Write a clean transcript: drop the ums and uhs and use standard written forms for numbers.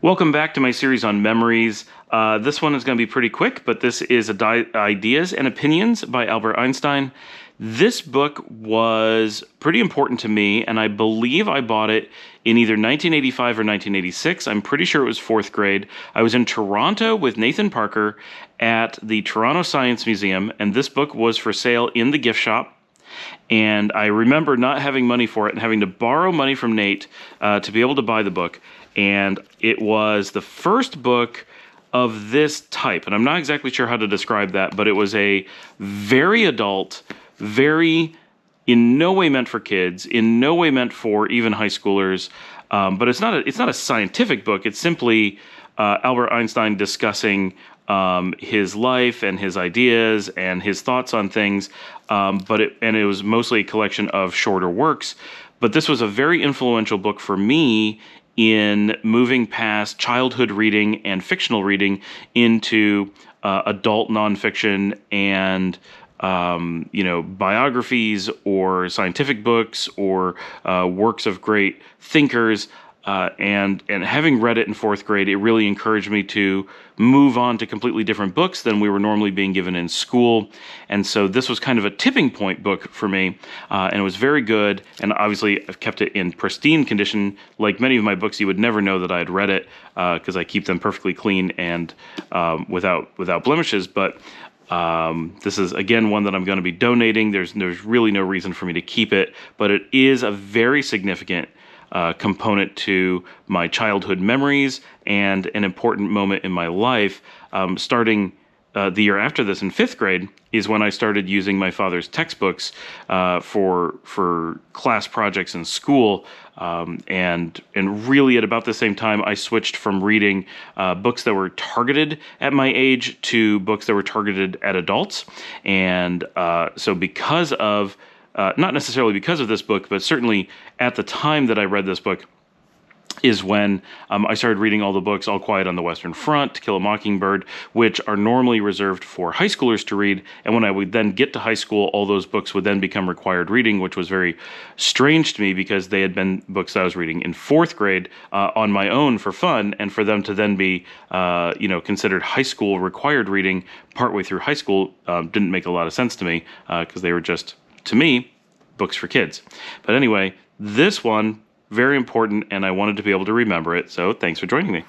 Welcome back to my series on memories. This one is going to be pretty quick, but this is Ideas and Opinions by Albert Einstein. This book was pretty important to me, and I believe I bought it in either 1985 or 1986. I'm pretty sure it was fourth grade. I was in Toronto with Nathan Parker at the Toronto Science Museum, and this book was for sale in the gift shop. And I remember not having money for it and having to borrow money from Nate to be able to buy the book. And it was the first book of this type. And I'm not exactly sure how to describe that, but it was a very adult, in no way meant for kids, in no way meant for even high schoolers. But it's not a scientific book. It's simply Albert Einstein discussing his life and his ideas and his thoughts on things, but it was mostly a collection of shorter works. But this was a very influential book for me in moving past childhood reading and fictional reading into adult nonfiction and biographies or scientific books or works of great thinkers. And having read it in fourth grade, it really encouraged me to move on to completely different books than we were normally being given in school. And so this was kind of a tipping point book for me, and it was very good. And obviously, I've kept it in pristine condition. Like many of my books, you would never know that I had read it because I keep them perfectly clean and without blemishes. But this is, again, one that I'm going to be donating. There's really no reason for me to keep it, but it is a very significant component to my childhood memories and an important moment in my life. Starting the year after this, in fifth grade, is when I started using my father's textbooks for class projects in school. And really at about the same time, I switched from reading books that were targeted at my age to books that were targeted at adults. And so because of not necessarily because of this book, but certainly at the time that I read this book is when I started reading all the books, All Quiet on the Western Front, To Kill a Mockingbird, which are normally reserved for high schoolers to read. And when I would then get to high school, all those books would then become required reading, which was very strange to me because they had been books I was reading in fourth grade on my own for fun, and for them to then be considered high school required reading partway through high school didn't make a lot of sense to me because they were just, to me, books for kids. But anyway, this one, very important, and I wanted to be able to remember it, so thanks for joining me.